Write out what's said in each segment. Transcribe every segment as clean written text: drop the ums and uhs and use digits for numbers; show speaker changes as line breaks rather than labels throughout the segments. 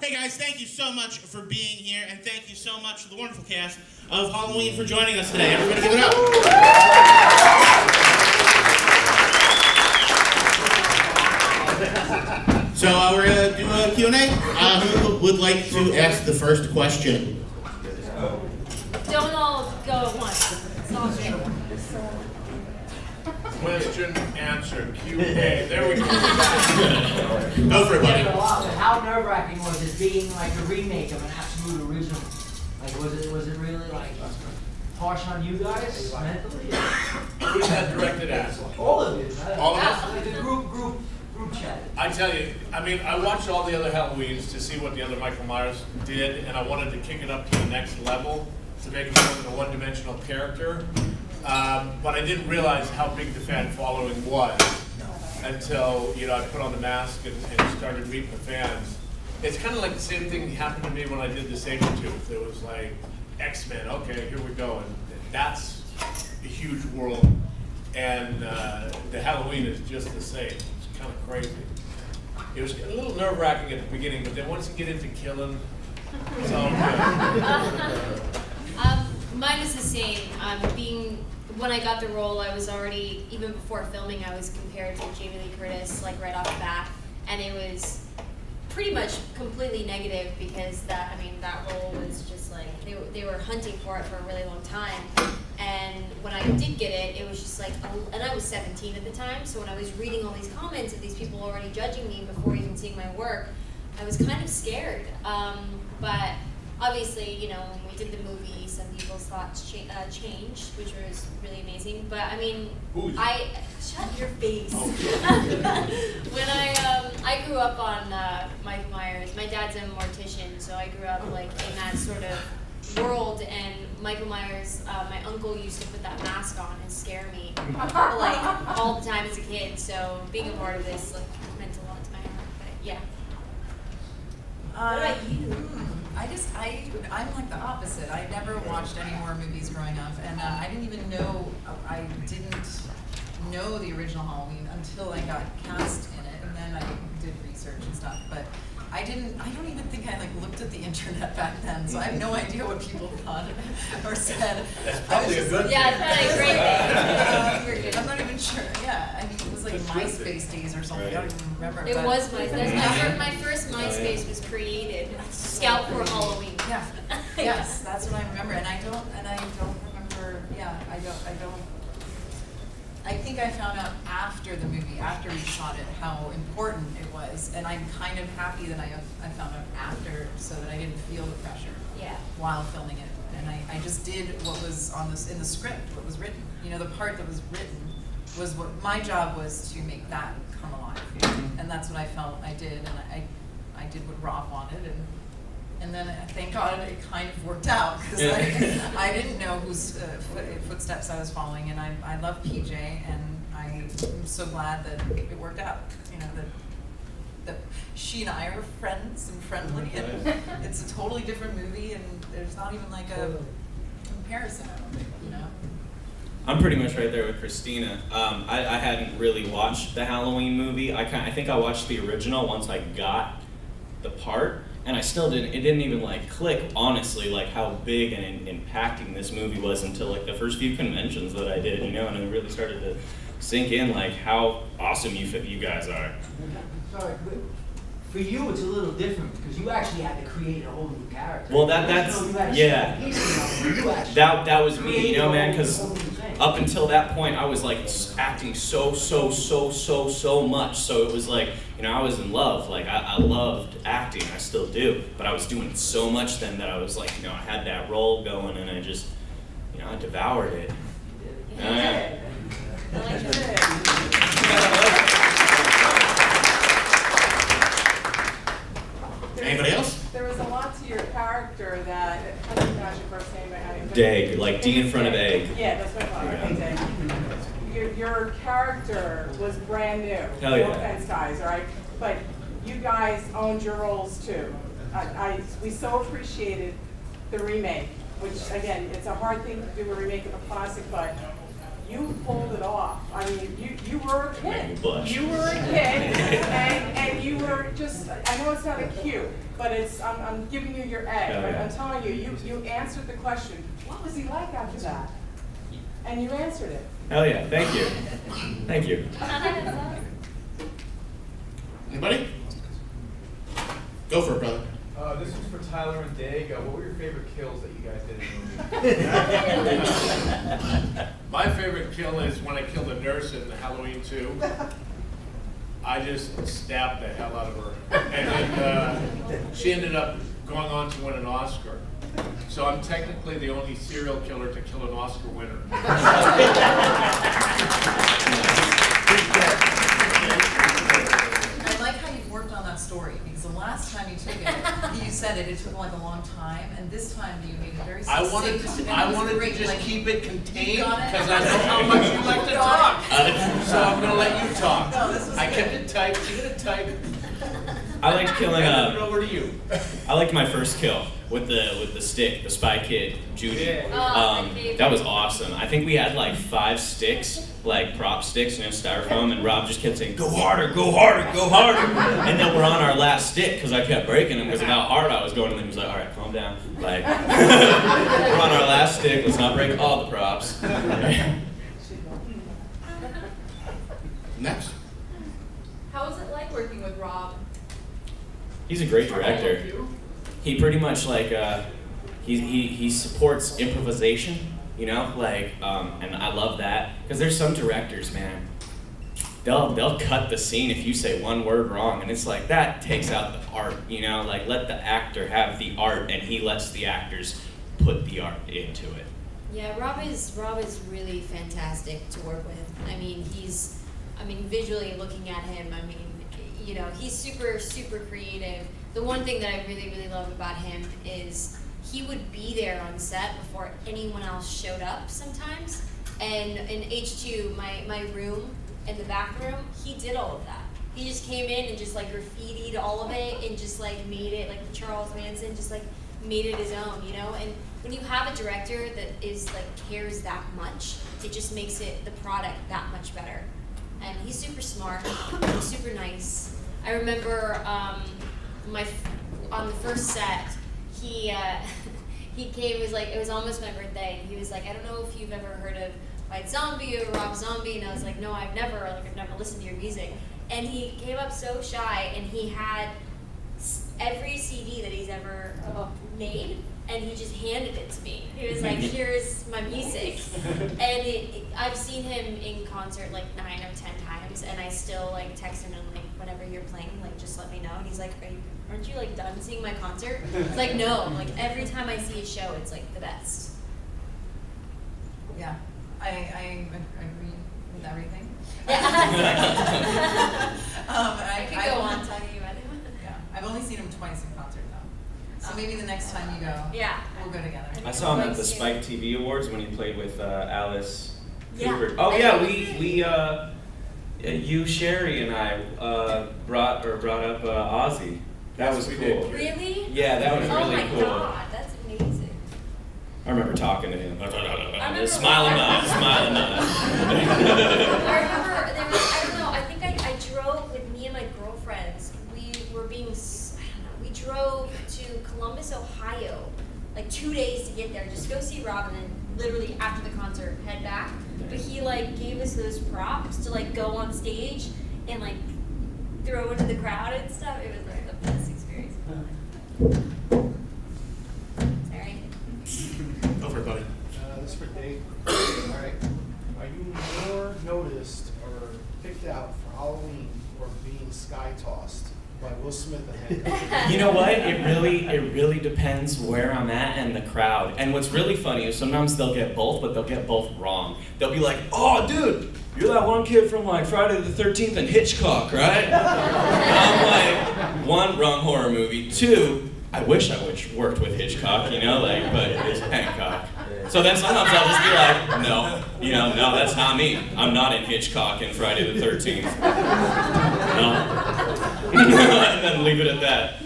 Hey guys, thank you so much for being here, and thank you so much to the wonderful cast of Halloween for joining us today. Everybody give it up. So we're going to do a Q&A. Who would like to ask the first question?
Don't all go at once. It's all good.
Question, answer, Q&A. There we go.
Go for it, buddy.
How nerve-wracking was it being like a remake of an absolute original? Like, was it really like harsh on you guys mentally?
Who's that directed at?
All of you.
All of us?
Like a group chat.
I tell you, I mean, I watched all the other Halloweens to see what the other Michael Myers did, and I wanted to kick it up to the next level to make him more than a one-dimensional character. But I didn't realize how big the fan following was until, you know, I put on the mask and started meeting the fans. It's kind of like the same thing happened to me when I did the Sabretooth. It was like, X-Men, okay, here we go. And that's a huge world. And the Halloween is just the same. It's kind of crazy. It was a little nerve-wracking at the beginning, but then once you get into killing, it's all good.
Mine is the same. When I got the role, I was already, even before filming, I was compared to Jamie Lee Curtis, like right off the bat, and it was pretty much completely negative because that role was just like, they were hunting for it for a really long time, and when I did get it, it was just like, and I was 17 at the time, so when I was reading all these comments of these people already judging me before even seeing my work, I was kind of scared, but obviously, you know, when we did the movie, some people's thoughts changed, which was really amazing. But I mean, shut your face. When I grew up on Michael Myers, my dad's a mortician, so I grew up like in that sort of world. And Michael Myers, my uncle used to put that mask on and scare me like all the time as a kid. So being a part of this like meant a lot to my heart. But yeah. What about you?
I'm like the opposite. I never watched any horror movies growing up, and I didn't even know, I didn't know the original Halloween until I got cast in it, and then I did research and stuff, but I don't even think I like looked at the internet back then, so I have no idea what people thought or said.
That's probably a good thing.
Yeah, it's probably a great thing.
I'm not even sure. Yeah, I mean, it was like MySpace days or something. I don't even remember.
It was MySpace. My first MySpace was created. Scout for Halloween.
Yeah. Yes, that's what I remember, and I don't remember. Yeah, I don't. I think I found out after the movie, after we shot it, how important it was, and I'm kind of happy that I found out after, so that I didn't feel the pressure while filming it, and I just did what was in the script, what was written. You know, the part that was written was what my job was, to make that come alive, and that's what I felt I did, and I did what Rob wanted, and then thank God it kind of worked out, because I didn't know whose footsteps I was following, and I love PJ, and I'm so glad that it worked out. You know, that she and I are friends and friendly, and it's a totally different movie, and there's not even like a comparison, I don't think, you know?
I'm pretty much right there with Christina. I hadn't really watched the Halloween movie. I think I watched the original once I got the part. And I still didn't, it didn't even like click, honestly, like how big and impacting this movie was until like the first few conventions that I did, you know, and it really started to sink in like how awesome you guys are.
Sorry, but for you it's a little different because you actually had to create a whole new character.
Well, that was me, you know, man, because up until that point I was like acting so much, so it was like, you know, I was in love, like I loved acting, I still do, but I was doing so much then that I was like, you know, I had that role going and I just, you know, I devoured it.
I like that.
Anybody else?
There was a lot to your character that, I don't know your first name, but
Dag, like D in front of egg.
Yeah, that's what I thought. Okay, Dag. Your character was brand new.
Hell yeah.
No offense, guys, all right? But you guys owned your roles too. We so appreciated the remake, which again, it's a hard thing to do a remake of a classic, but you pulled it off. I mean, you were a kid.
Blush.
You were a kid, and you were just, I know it's not a cue, but it's, I'm giving you your egg.
Oh, yeah.
I'm telling you, you answered the question, what was he like after that? And you answered it.
Hell yeah, thank you. Thank you.
Anybody? Go for it, brother.
This is for Tyler and Dag. What were your favorite kills that you guys did in the movie?
My favorite kill is when I killed a nurse in Halloween 2. I just stabbed the hell out of her. And then she ended up going on to win an Oscar. So I'm technically the only serial killer to kill an Oscar winner.
I like how you've worked on that story, because the last time you took it, you said it took like a long time, and this time you made it very
I
succinct.
wanted
and it
to
was great,
just
like,
keep it contained
you got it.
because I know how much you like to
You
talk.
got it.
So I'm gonna let you talk.
No, this was
I kept
good.
it tight, keep it tight.
I liked killing
Hand it over to you.
I liked my first kill with the stick, the Spy Kid, Judy.
Yeah.
Oh, my favorite.
That was awesome. I think we had like 5 sticks, like prop sticks, styrofoam, and Rob just kept saying, "Go harder, go harder, go harder." And then we're on our last stick because I kept breaking him because of how hard I was going. And then he was like, "All right, calm down. Like, we're on our last stick. Let's not break all the props."
Next.
How was it like working with Rob?
He's a great director. He pretty much like he supports improvisation, and I love that because there's some directors, man, they'll cut the scene if you say one word wrong, and it's like that takes out the art, like let the actor have the art, and he lets the actors put the art into it.
Yeah, Rob is really fantastic to work with. Visually looking at him, he's super creative. The one thing that I really love about him is he would be there on set before anyone else showed up sometimes. And in H2, my room in the back room, he did all of that. He just came in and just like graffitied all of it and just like made it like Charles Manson, just like made it his own, And when you have a director that is like cares that much, it just makes it the product that much better. And he's super smart, he's super nice. I remember on the first set, he came. It was almost my birthday, and he was like, "I don't know if you've ever heard of White Zombie or Rob Zombie," and I was like, "No, I've never listened to your music." And he came up so shy, and he had every CD that he's ever made, and he just handed it to me. He was like, "Here's my music," and I've seen him in concert like 9 or 10 times, and I still like text him and like, "Whenever you're playing, like just let me know." And he's like, "Aren't you like done seeing my concert?" It's like, "No, like every time I see a show, it's like the best."
Yeah, I agree with everything.
Yeah. I could go on talking about it.
Yeah, I've only seen him twice in concert though. So maybe the next time you go,
Yeah.
we'll go together.
I saw him at the Spike TV Awards when he played with Alice
Yeah.
Cooper. Oh yeah, you, Sherry, and I brought up Ozzy. That was
Yes, we
cool.
did.
Really?
Yeah, that was
Oh
really
my
cool.
god, that's amazing.
I remember talking to him.
remember
Smiling
when-
eyes, smiling eyes.
I remember there was, I don't know, I think I drove with me and my girlfriends. We were we drove to Columbus, Ohio, like 2 days to get there, just go see Rob, and then literally after the concert, head back. But he like gave us those props to like go on stage and like throw into the crowd and stuff. It was like the best experience of my life. Sorry.
Go for it, buddy.
This is for Dave. All right. Are you more noticed or picked out for Halloween or being sky tossed by Will Smith and Hank?
You know what? It really depends where I'm at and the crowd. And what's really funny is sometimes they'll get both, but they'll get both wrong. They'll be like, "Oh, dude, you're that one kid from like Friday the 13th and Hitchcock, right?" And I'm like, one, wrong horror movie. Two, I wish I worked with Hitchcock, but it's Hancock. So then sometimes I'll just be like, no, that's not me. I'm not in Hitchcock and Friday the 13th. No. And then leave it at that.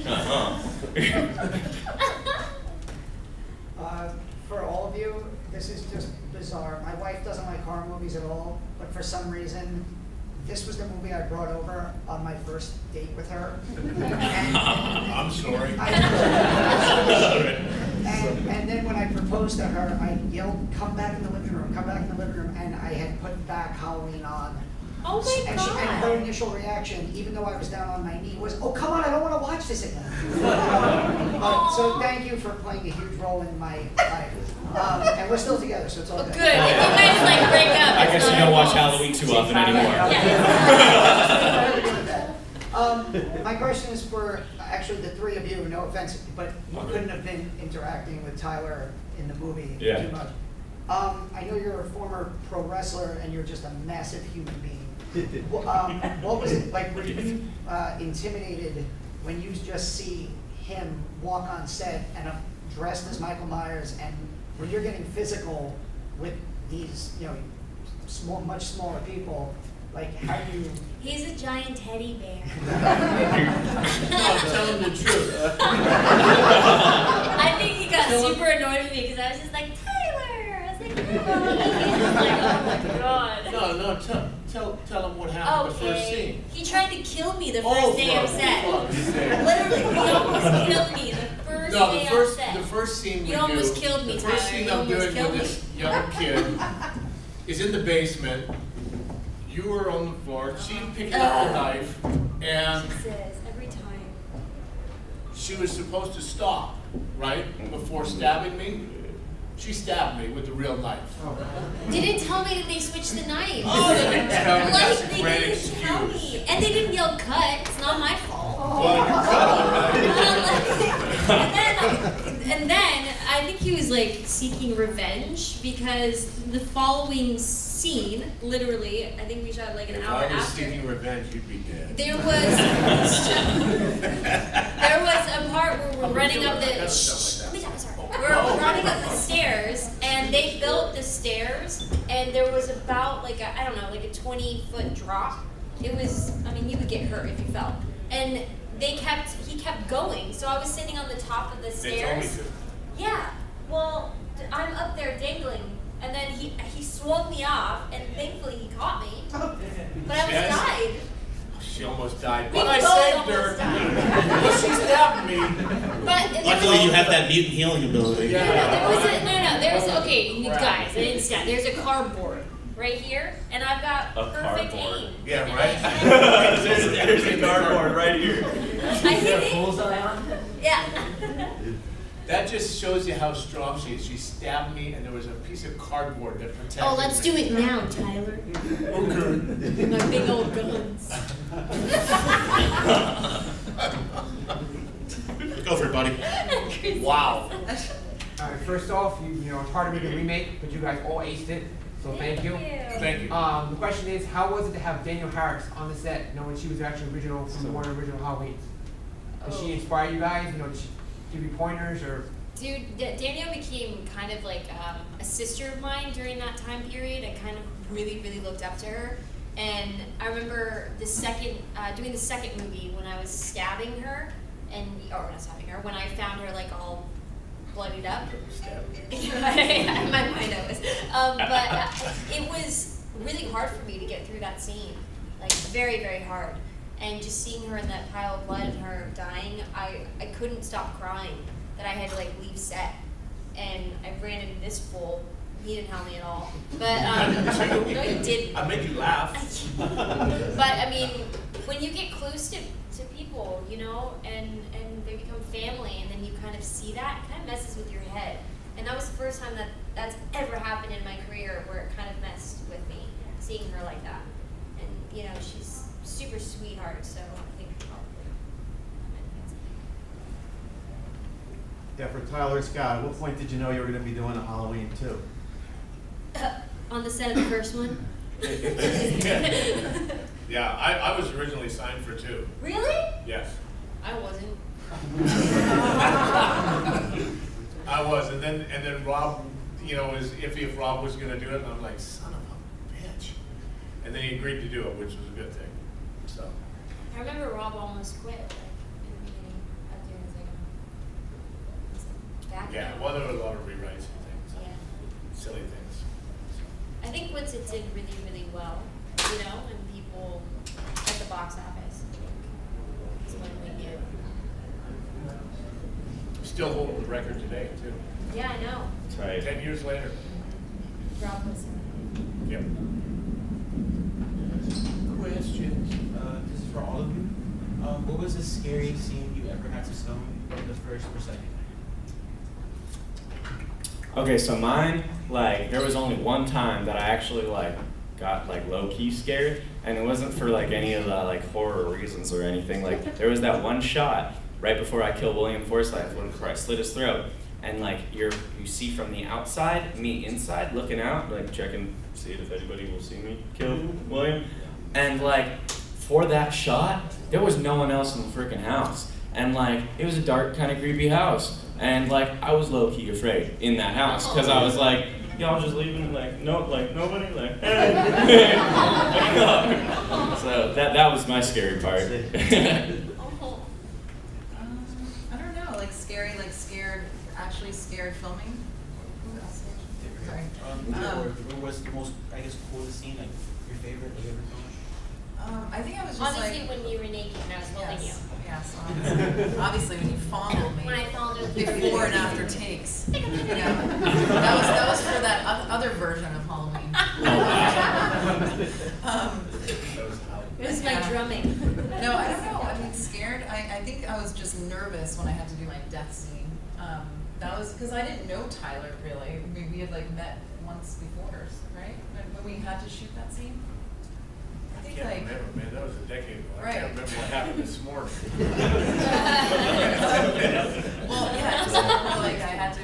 For all of you, this is just bizarre. My wife doesn't like horror movies at all, but for some reason, this was the movie I brought over on my first date with her.
I'm sorry.
And then when I proposed to her, I yelled, "Come back in the living room, come back in the living room," and I had put back Halloween on.
Oh my
And her initial reaction, even though I was down on my knee, was, "Oh, come on, I don't want to watch this again." So thank you for playing a huge role in my life. And we're still together, so it's all
Well,
good.
good. If you guys like break up,
I
it's
guess
not
you
our
don't watch
fault.
Halloween too often anymore.
My question is for actually the three of you, no offense, but you couldn't have been interacting with Tyler in the movie too much. I know you're a former pro wrestler and you're just a massive human being. What was it like? Were you intimidated when you just see him walk on set and dressed as Michael Myers, and when you're getting physical with these, much smaller people? Like, how do you?
He's a giant teddy bear.
No, tell him the truth.
I think he got super annoyed with me because I was just like, Tyler! I was like, no. He was like, oh my god.
No, tell him what happened the first
Okay.
scene.
He tried to kill me the first day of set. Literally, he almost killed me the first day of set.
The first scene we do.
You almost killed me,
The first
Tyler.
scene
You
I'm
almost
doing
killed
with
me.
this young kid is in the basement. You were on the floor. She picked up the knife, and
She says every time.
she was supposed to stop, right, before stabbing me. She stabbed me with the real knife.
They didn't tell me that they switched the knife.
Oh, they didn't tell me. That's a
They
great
didn't tell
excuse.
me. And they didn't yell cut. It's not my fault.
Well, you cut it, right?
and then I think he was like seeking revenge because the following scene, literally, I think we shot like an
If
hour
I was
after.
seeking revenge, you'd be dead.
There was a part where we're running up the.
Gotta sound like that.
We're running up the stairs, and they built the stairs, and there was about like a 20-foot drop. It was, you would get hurt if you fell, and he kept going. So I was sitting on the top of the
They told me
stairs.
to.
Yeah. Well, I'm up there dangling, and then he swung me off, and thankfully he caught me. But I almost
Yes.
died.
She almost died,
We
but I
both
saved her.
almost died.
But she stabbed me.
But there
Luckily,
was-
you have that mutant healing ability.
Yeah.
Okay, you guys, I didn't stand. There's a cardboard right here, and I've got
A
perfect
cardboard.
aim.
Yeah,
And
right.
There's a cardboard right here.
I hit it.
Bullseye on?
Yeah.
That just shows you how strong she is. She stabbed me, and there was a piece of cardboard that protected me.
Oh, let's do it now, Tyler.
Okay.
My big old guns.
Go for it, buddy.
Wow.
All right, first off, it's hard to make a remake, but you guys all aced it, so thank you.
Thank you.
The question is, how was it to have Danielle Harris on the set, knowing she was actually original from one of the original Halloweens? Did she inspire you guys? Did she give you pointers or?
Dude, Danielle became kind of like a sister of mine during that time period. I kind of really, really looked up to her. And I remember doing the second movie when I was stabbing her, or not stabbing her, when I found her like all bloodied up. In my mind I was. But it was really hard for me to get through that scene. Like very, very hard. And just seeing her in that pile of blood and her dying, I couldn't stop crying that I had to like leave set. And I ran into this fool. He didn't help me at all. But no, he didn't.
I made you laugh.
But when you get close to people, and they become family, and then you kind of see that, it kind of messes with your head. And that was the first time that's ever happened in my career where it kind of messed with me, seeing her like that. And she's super sweetheart, so I think probably.
Yeah, for Tyler Scott, at what point did you know you were going to be doing a Halloween 2?
On the set of the first one.
Yeah, I was originally signed for 2.
Really?
Yes.
I wasn't.
I was, and then Rob, was iffy if Rob was gonna do it, and I'm like, son of a bitch. And then he agreed to do it, which was a good thing. So.
I remember Rob almost quit, like, in the beginning of doing his like back.
Yeah, well, there were a lot of rewrites and things.
Yeah.
So
sequence it did really, really well, you know, and people at the box office, I think, is when we knew.
Still holding the record today, too.
Yeah, I know.
That's right.
10 years later.
Rob was.
Yep.
Questions. This is for all of you. What was the scariest scene you ever had to film, the first or second?
Okay, so mine, like, there was only one time that I actually, like, got, like, low-key scared, and it wasn't for, like, any of the, like, horror reasons or anything. Like, there was that one shot right before I killed William Forsythe, before I slit his throat, and, like, you see from the outside, me inside, looking out, like, checking, see if anybody will see me kill William, and, like, for that shot, there was no one else in the freaking house, and, like, it was a dark, kind of creepy house. And like I was low key afraid in that house because I was like, y'all just leaving like nobody like. So that was my scary part.
I don't know, like scared, actually scared filming. Who else? Sorry.
What was the most, I guess, coolest scene, like your favorite you ever filmed?
I think I was just
Honestly,
like.
when you were naked and I was holding you.
Yes, obviously when you fondled me.
When I fondled you.
Before and after takes. You know, that was for that other version of Halloween.
It was my drumming.
No, I don't know. I mean, scared. I think I was just nervous when I had to do my death scene. That was because I didn't know Tyler really. We had like met once before, right? When we had to shoot that scene. I
I
think
can't
like.
remember, man. That was a decade ago.
Right.
I can't remember what happened this morning.
Well, yeah, just like I had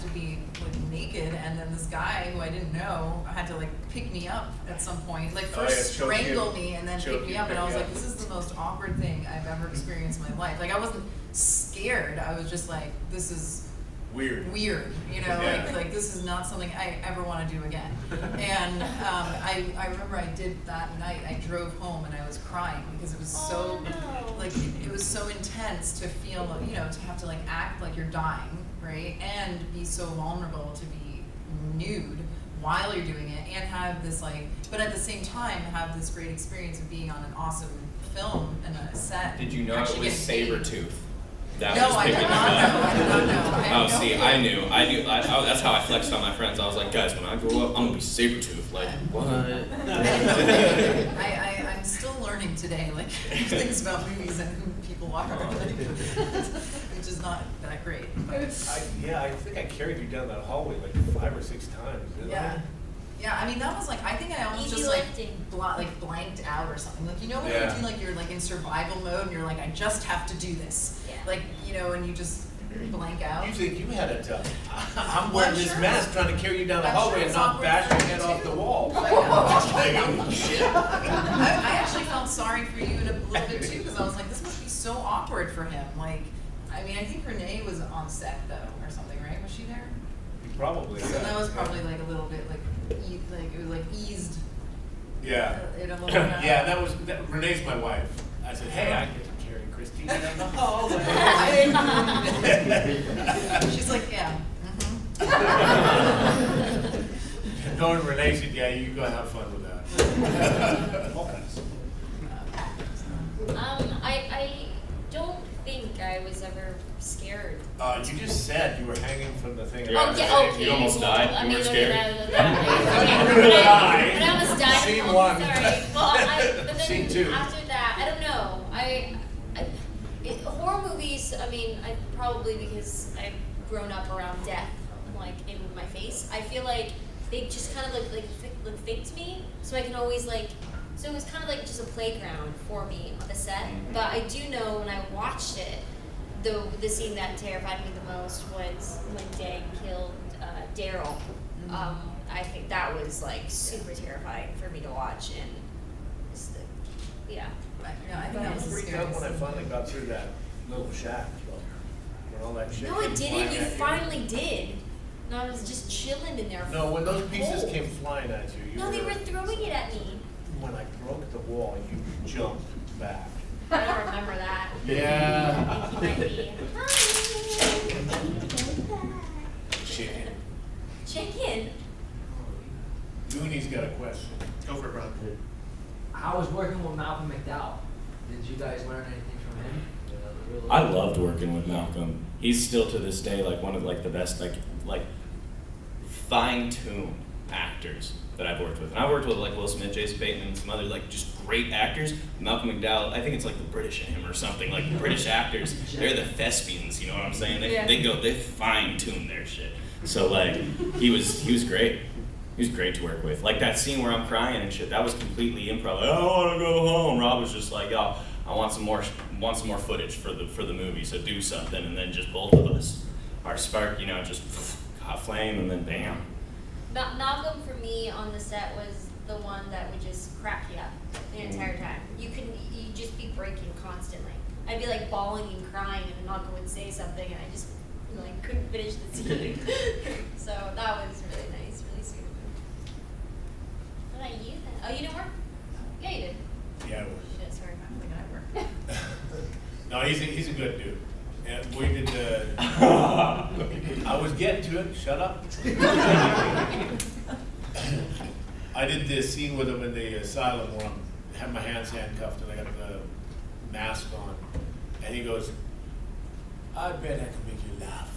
to be like naked, and then this guy who I didn't know had to like pick me up at some point. Like first
choke
strangle
you.
me and then
Choke
pick me
you,
up, and I was
pick
like,
you
this
up.
is the most awkward thing I've ever experienced in my life. Like I wasn't scared. I was just like, this is
Weird.
weird, you know,
Yeah.
like this is not something I ever want to do again. And I remember I did that night. I drove home and I was crying because it was so like it was so intense to feel, you know, to have to like act like you're dying, right, and be so vulnerable to be nude while you're doing it, and have this like, but at the same time have this great experience of being on an awesome film and a set.
Did you know it
actually
was
getting paid.
Sabretooth? That
No,
was
I did
picking
not
up.
know. I did not know. I had
Oh,
no
see,
clue.
I knew. That's how I flexed on my friends. I was like, guys, when I grow up, I'm gonna be Sabretooth. Like, what?
I'm still learning today, like things about movies and who people are, which is not that great. But
I think I carried you down that hallway like 5 or 6 times, didn't
yeah, yeah. I mean, that was like I think I almost
Easy
just like
lifting.
blanked out or something. Like you know when
Yeah.
you do like you're like in survival mode and you're like I just have to do this.
Yeah.
Like you know, and you just blank out.
You think you had it tough. I'm wearing this
sure.
mask trying to carry you down the
I'm sure
hallway and
it's
not
awkward
bash
for
your
you
head
too.
off the wall.
I know.
Like, oh, shit.
I actually felt sorry for you in a little bit too, because I was like, this must be so awkward for him. Like, I mean, I think Renee was on set though, or something, right? Was she there?
Probably.
So that was probably like a little bit like, it was like eased.
Yeah.
It a little bit.
Yeah, Renee's my wife. I said, hey, I get to carry Christine down the hallway.
She's like, yeah.
Going to Renee said, yeah, you go have fun with that.
I don't think I was ever scared.
You just said you were hanging from the thing.
Oh, yeah, okay.
You almost died?
I
You
mean,
were
okay,
scared?
When I almost died.
Scene
I'm
one.
Sorry. Well, but then
Scene two.
after that, I don't know. Horror movies, I mean, probably because I've grown up around death, like, in my face. I feel like they just kind of like faked me, so I can always like, so it was kind of like just a playground for me on the set. But I do know when I watched it, the scene that terrified me the most was when Dag killed Daryl. I think that was like super terrifying for me to watch, and just yeah.
No, I think
I
that was the
freaked out
scariest.
when I finally got through that little shack. When all that shit
No,
came
it didn't.
flying
You
at
finally did. And I was just chilling in there.
No, when those pieces
cold.
came flying at you,
No, they were throwing it at me.
When I broke the wall, you jumped back.
I don't remember that.
Yeah.
Chicken.
Chicken. Goonies got a question.
Go for it, brother.
How was working with Malcolm McDowell? Did you guys learn anything from him?
I loved working with Malcolm. He's still to this day like one of like the best like fine-tuned actors that I've worked with. And I've worked with like Will Smith, Jason Bateman, and some other like just great actors. Malcolm McDowell, I think it's like the British in him or something. Like British actors, they're the thespians. You know what I'm saying? They fine-tune their shit. So like he was great. He was great to work with. Like that scene where I'm crying and shit, that was completely improv. Like, I don't want to go home. Rob was just like, yo, I want some more footage for the movie. So do something, and then just both of us, our spark, you know, just caught flame, and then bam.
Malcolm for me on the set was the one that would just crack you up the entire time. You'd just be breaking constantly. I'd be like bawling and crying, and Malcolm would say something, and I just like couldn't finish the scene. So that was really nice, really sweet of him. What about you then? Oh, you didn't work? Yeah, you did.
Yeah, I was.
Shit, sorry, I was like, I worked.
No, he's a good dude. And we did I was getting to it, shut up. I did this scene with him in the asylum where I have my hands handcuffed and I got the mask on. And he goes, I bet I can make you laugh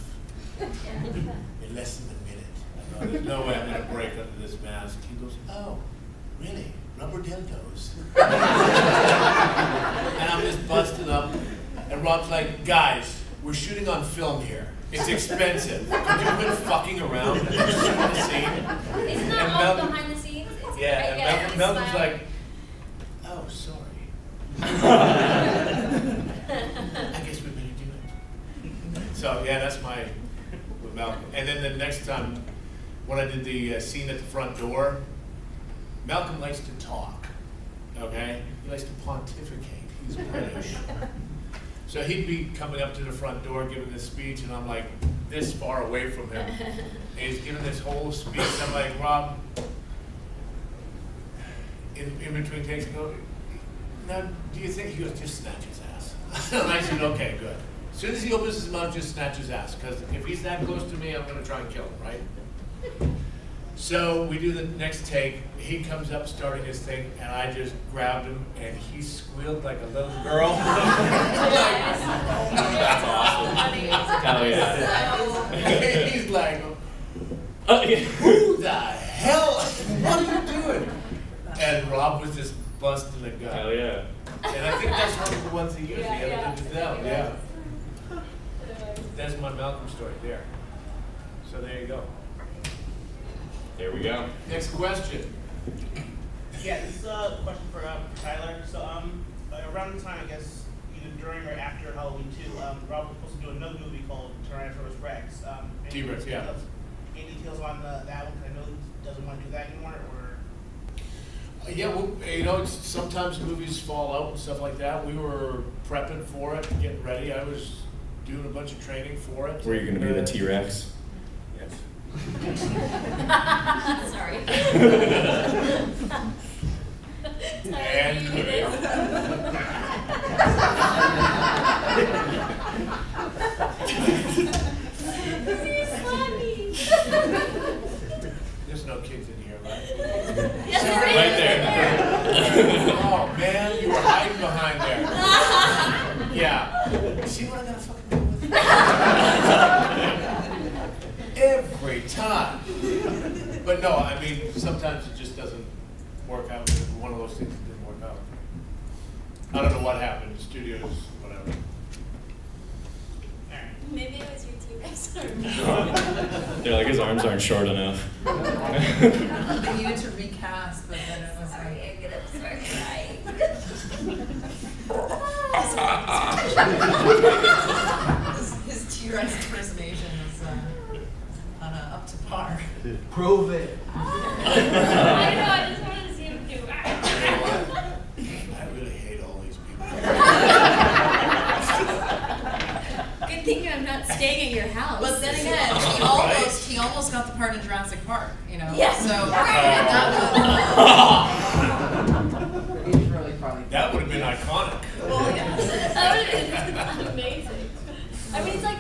in less than a minute. I go, there's no way I'm going to break under this mask. He goes, oh, really? Rubber dildos? And I'm just busting up. And Rob's like, guys, we're shooting on film here. It's expensive. Could you quit fucking around and shoot the scene?
Isn't that all behind the scenes?
Yeah, and Malcolm's like, oh, sorry. I guess we better do it. So, yeah, that's my, with Malcolm. And then the next time, when I did the scene at the front door, Malcolm likes to talk, okay? He likes to pontificate. He's British. So he'd be coming up to the front door giving this speech, and I'm like this far away from him. And he's giving this whole speech, and I'm like, Rob, in between takes, I go, now, do you think, he goes, just snatch his ass. And I said, okay, good. As soon as he opens his mouth, just snatch his ass, because if he's that close to me, I'm going to try and kill him, right? So we do the next take. He comes up starting his thing, and I just grabbed him, and he squealed like a little girl.
That's awesome. Hell yeah.
He's like, who the hell? What are you doing? And Rob was just busting a gut.
Hell yeah.
And I think that's one of the ones he used. He edited it down. Yeah. That's my Malcolm story there. So there you go.
There we go.
Next question.
Yeah, this is a question for Tyler. So, around the time, I guess, either during or after Halloween 2, Rob was supposed to do another movie called Tyrannosaurus Rex.
T-Rex, yeah.
Any details on that one? I know he doesn't want to do that anymore, or?
Yeah, well, you know, sometimes movies fall out and stuff like that. We were prepping for it, getting ready. I was doing a bunch of training for it.
Were you going to be the T-Rex?
Yes.
Sorry.
And there's no kids in here, right?
Yes,
Right there.
Oh man, you were hiding behind there. Yeah. See what I gotta fucking do with? Every time. But no, I mean, sometimes it just doesn't work out. One of those things that didn't work out. I don't know what happened. Studios, whatever.
Maybe it was your T-Rex.
They're like, his arms aren't short enough.
They needed to recast, but then it was
Sorry,
like.
I'm gonna start crying.
His T-Rex impersonation was up to par.
Prove it.
I know, I just wanted to see him do it.
I really hate all these people.
Good thing I'm not staying at your house.
But then again, he almost got the part in Jurassic Park, you know?
Yes.
So
That would have been iconic.
Well, yeah. That would have been amazing. I mean, it's like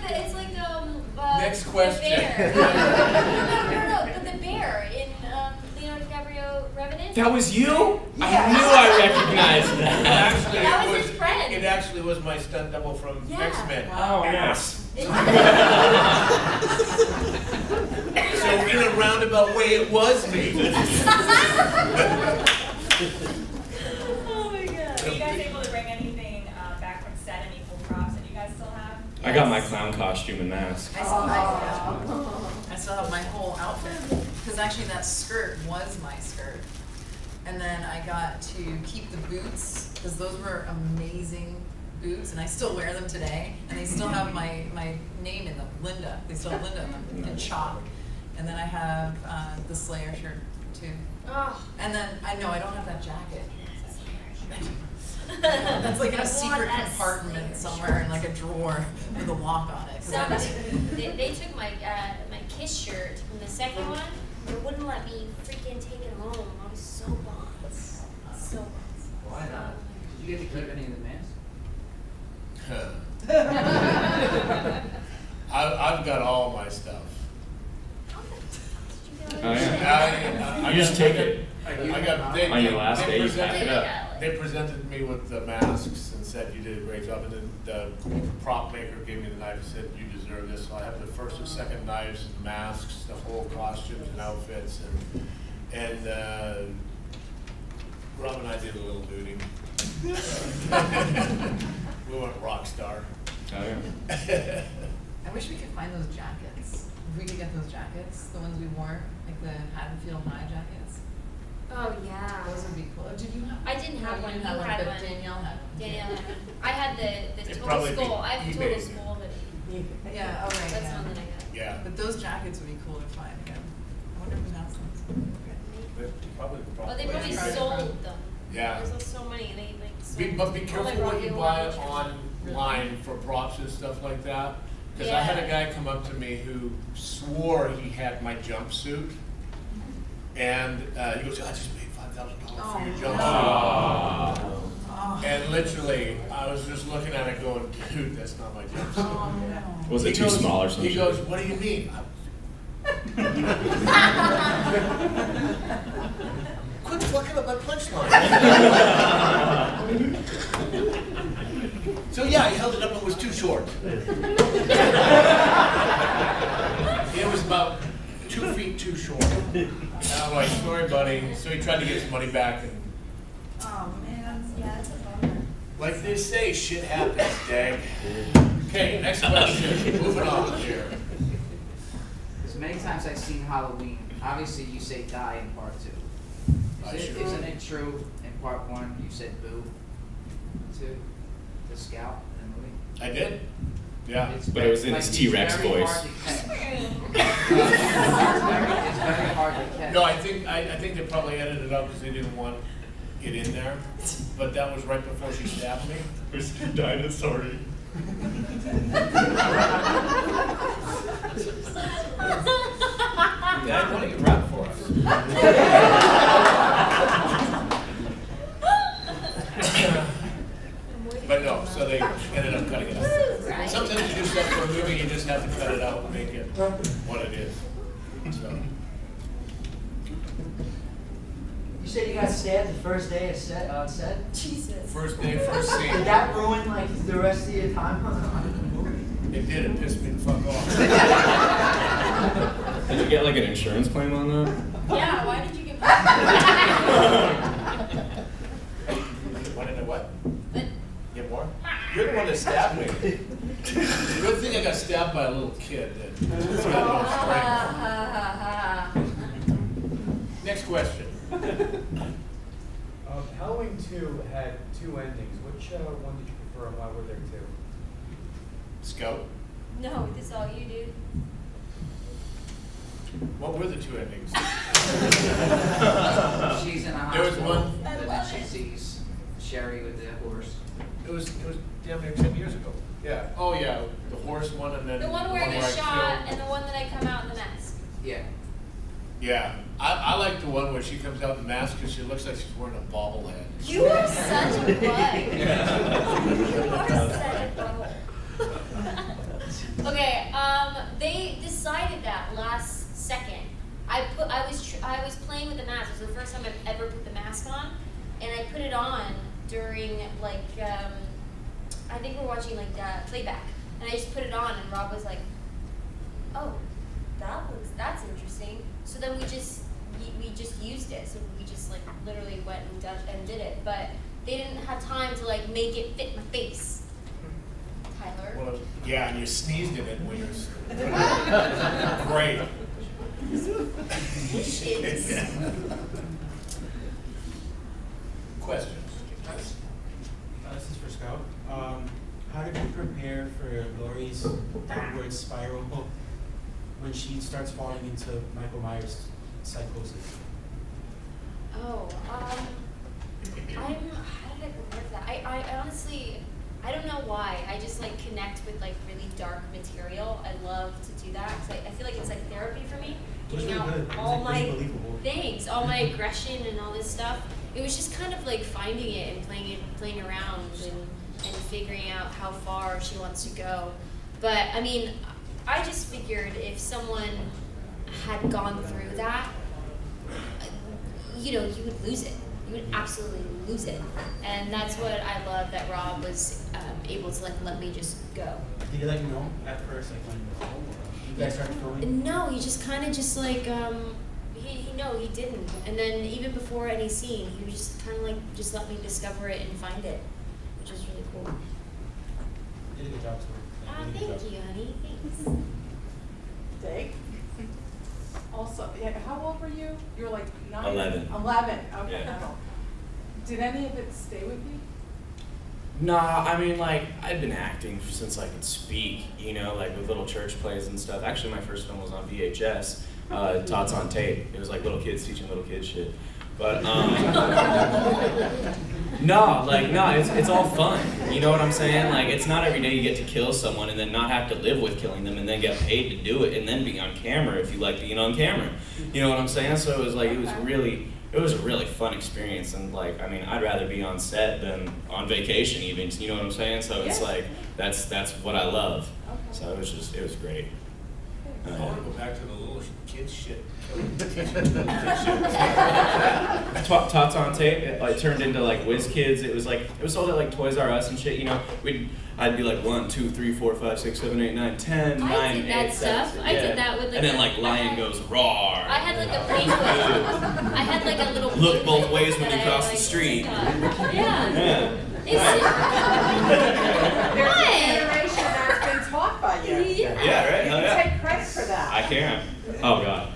Next question.
The bear. No, but the bear in Leonardo DiCaprio
That was you? I knew I recognized that.
Actually,
That
it
was his friend.
It actually was my stunt double from
Yeah.
X-Men.
Oh, yes.
So in a roundabout way, it was me.
Oh my god.
Were you guys able to bring anything back from set, any cool props that you guys still have?
I got my clown costume and mask.
I still have my whole outfit, because actually that skirt was my skirt. And then I got to keep the boots, because those were amazing boots, and I still wear them today, and they still have my name in them, Linda. They still have Linda in them, in chalk. And then I have the Slayer shirt too.
Oh.
And then, I know, I don't have that jacket. That's like in a secret compartment somewhere in like a drawer with a lock on it. 'Cause I was-
They took my my Kiss shirt from the second one. They wouldn't let me freaking take it home. I was so bummed. So bummed.
Why not? Did you get to keep any of the masks?
I've got all my stuff.
Oh, yeah. You just take it.
I got, they,
On your last day, you pack it up.
They presented me with the masks and said you did a great job, and then the prop maker gave me the knife and said you deserve this. So I have the first and second knives, and masks, the whole costumes and outfits, and Rob and I did a little duty. We went rock star.
Oh, yeah.
I wish we could find those jackets. If we could get those jackets, the ones we wore, like the Haddonfield High jackets.
Oh yeah.
Those would be cool. Did you have?
I didn't have one.
You
You
had one,
had
but
one.
Danielle had one.
Danielle had one. I had the
It'd
total
probably be
skull. I have the total
eBay.
skull, but
Yeah, oh right,
that's
yeah.
one that I got.
Yeah.
But those jackets would be cool to find again. I wonder who has them.
Probably.
Well, they probably
Yeah.
sold them.
Yeah.
There's so many. They like sold.
But be
all
careful
like
what
Rocky
you
Horror
buy
Picture.
online for props and stuff like that. Because I had a guy come up to me who swore he had my jumpsuit. And he goes, I just paid $5,000 for your jumpsuit. And literally, I was just looking at it going, dude, that's not my jumpsuit.
Was it too small or something?
He goes, what do you mean? Quit fucking up my punchline. So yeah, he held it up and it was too short. It was about 2 feet too short. And I'm like, sorry buddy. So he tried to get his money back and
Oh man, yeah, that's a bummer.
like they say, shit happens, Dag. Okay, next question. Moving on here.
Because many times I've seen Halloween, obviously you say die in part 2. Isn't it true in part 1 you said boo to the scout in the movie?
I did. Yeah.
But it was in his T-Rex voice.
It's very hard to catch.
No, I think they probably edited it out because they didn't want it in there. But that was right before she stabbed me.
There's a dinosaur.
Dad, why don't you rap for us? But no, so they ended up cutting it out. Sometimes you do stuff for a movie, you just have to cut it out and make it what it is. So,
You said you got stabbed the first day on set?
Jesus.
first day, first scene.
Did that ruin like the rest of your time on the movie?
It did, it pissed me the fuck off.
Did you get like an insurance claim on that?
Yeah. Why did you get?
Why did I what? Get more? You're the one that stabbed me. Good thing I got stabbed by a little kid that got no strength. Next question.
Halloween 2 had 2 endings. Which one did you prefer and why were there 2?
Scout.
No, this is all you do.
What were the 2 endings?
She's in a
There was
hospital,
one.
and then she sees Sherry with the horse.
It was damn near 10 years ago. Yeah. Oh yeah, the horse one and then
The one where I get
I
shot
killed.
and the one that I come out in the mask.
Yeah.
Yeah, I like the one where she comes out in the mask because she looks like she's wearing a bobblehead.
You are such a butt. You are such a butthole. Okay, they decided that last second. I was playing playing with the mask. It was the first time I've ever put the mask on, and I put it on during like I think we're watching like playback, and I just put it on, and Rob was like, "Oh, that's interesting." So then we just used it. So we just like literally went and did it, but they didn't have time to like make it fit my face. Tyler.
Well, yeah, and you sneezed in it when you're great. Questions?
This is for Scout. How did you prepare for Laurie's downward spiral when she starts falling into Michael Myers' psychosis?
Oh, how did I prepare for that? I honestly, I don't know why. I just like connect with like really dark material. I love to do that because I feel like it's like therapy for me. Getting out all my things, all my aggression and all this stuff. It was just kind of like finding it and playing around and figuring out how far she wants to go. But I mean, I just figured if someone had gone through that, you know, you would lose it. You would absolutely lose it. And that's what I love that Rob was able to like let me just go.
Did he let you know at first, like when you guys started filming?
No, he just kind of just like he didn't. And then even before any scene, he was just kind of like just let me discover it and find it, which is really cool.
You did a good job, too.
Thank you, honey. Thanks.
Dave? Also, yeah, how old were you? You were like 9?
11.
11, okay.
Yeah.
Did any of it stay with you?
Nah, I mean, like, I've been acting since I could speak, you know, like with little church plays and stuff. Actually, my first film was on VHS, Tots on Tape. It was like little kids teaching little kids shit. But, no, it's all fun. You know what I'm saying? Like, it's not every day you get to kill someone and then not have to live with killing them and then get paid to do it and then be on camera if you like being on camera. You know what I'm saying? So it was like, it was a really fun experience, and like, I mean, I'd rather be on set than on vacation even, you know what I'm saying? So it's like, that's what I love. So it was great.
I want to go back to the little kid shit.
Tots on Tape, it like turned into like Whiz Kids. It was sold at like Toys R Us and shit, you know. I'd be like 1, 2, 3, 4, 5, 6, 7, 8, 9, 10, 9,
I did
8,
that
7,
stuff. I did that with like
and then like Lion goes roar.
I had like a penguin. I had like a little
Look both
penguin
ways when you
that
cross
I,
the
like,
street.
Yeah.
There's
What?
a generation that's been taught by you.
Yeah, right?
You
Hell
can
yeah.
take credit for that.
I can. Oh God.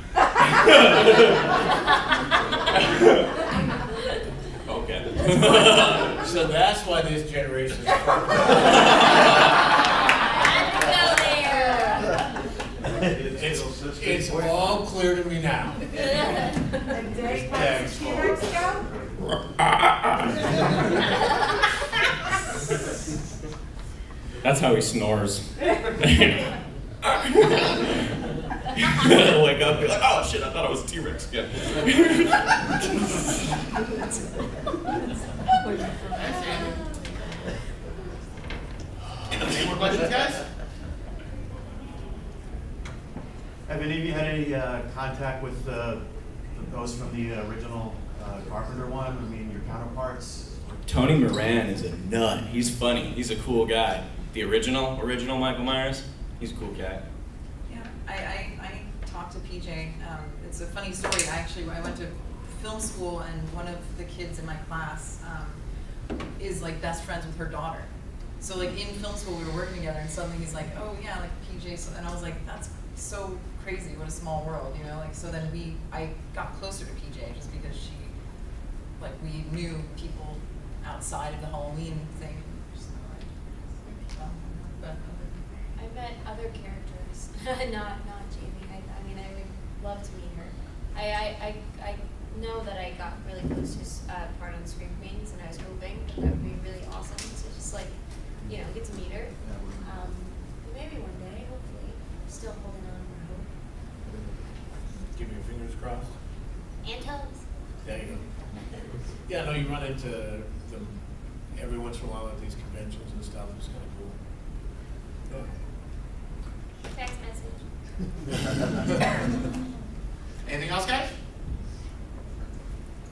Okay.
So that's why this generation is It's all clear to me now.
And Dave, how does the T-Rex go?
That's how he snores. Wake up, be like, oh shit, I thought it was a T-Rex again.
Any more questions, guys?
Have any of you had any contact with those from the original Carpenter one? I mean, your counterparts?
Tony Moran is a nut. He's funny. He's a cool guy. The original Michael Myers, he's a cool cat.
Yeah, I talked to PJ. It's a funny story. I went to film school, and one of the kids in my class is like best friends with her daughter. So like in film school, we were working together, and suddenly he's like, "Oh yeah, like PJ," and I was like, "That's so crazy. What a small world," you know? Like so then I got closer to PJ just because we knew people outside of the Halloween thing.
I met other characters, not Jamie. I mean, I would love to meet her. I know that I got really close to part on Scream Queens, and I was hoping that would be really awesome to just like, you know, get to meet her. Maybe one day, hopefully. I'm still holding on for hope.
Give me your fingers crossed.
And toes.
There you go. Yeah, no, you run into them every once in a while at these conventions and stuff. It's kind of cool. Yeah.
Text message.
Anything else, guys?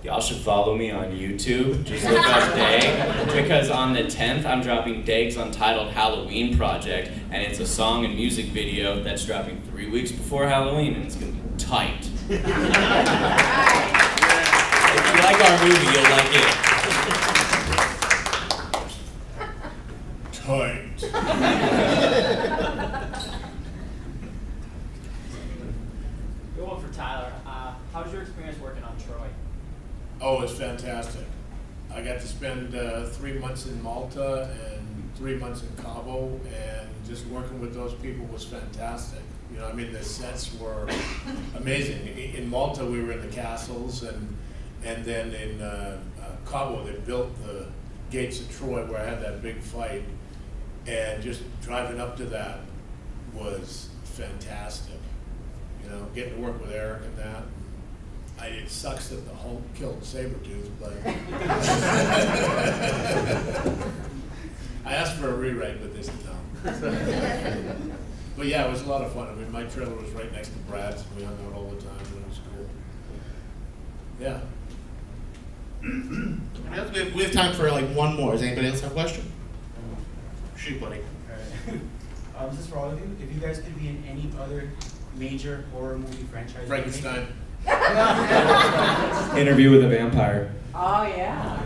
y'all should follow me on YouTube. Just look up Dag, because on the 10th, I'm dropping Dag's Untitled Halloween Project, and it's a song and music video that's dropping 3 weeks before Halloween, and it's gonna be tight. If you like our movie, you'll like it.
Tight.
Good one for Tyler. How was your experience working on Troy?
Oh, it's fantastic. I got to spend 3 months in Malta and 3 months in Cabo, and just working with those people was fantastic. You know, I mean, the sets were amazing. In Malta, we were in the castles, and then in Cabo, they built the gates of Troy where I had that big fight, and just driving up to that was fantastic. You know, getting to work with Eric and that. It sucks that the Hulk killed Sabretooth, but I asked for a rewrite, but they said no. But yeah, it was a lot of fun. I mean, my trailer was right next to Brad's, and we hung out all the time, and it was cool. Yeah.
We have time for like one more. Does anybody else have a question? Shoot, buddy.
Alright. This is for all of you. If you guys could be in any other major horror movie franchise.
Frankenstein.
Interview with a Vampire.
Oh, yeah.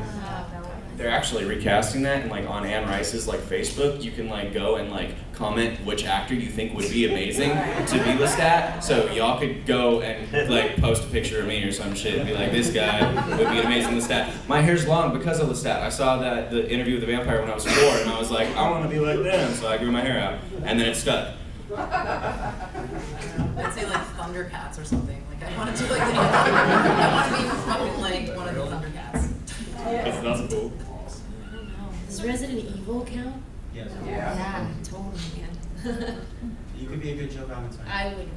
They're actually recasting that, and like on Anne Rice's like Facebook, you can like go and like comment which actor you think would be amazing to be Lestat. So y'all could go and like post a picture of me or some shit and be like, this guy would be an amazing Lestat. My hair's long because of Lestat. I saw the Interview with the Vampire when I was 4, and I was like, I want to be like them, so I grew my hair out, and then it stuck.
I'd say like Thundercats or something. Like I want to do like I want to be fucking like one of the Thundercats.
That's cool.
I don't know. Does Resident Evil count?
Yes.
Yeah, totally, man.
You could be a good Joe Valentine.
I would.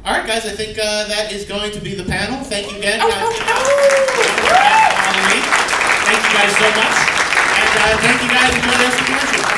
All right, guys. I think that is going to be the panel. Thank you again. Thank you guys so much, and thank you guys for joining us in commercial.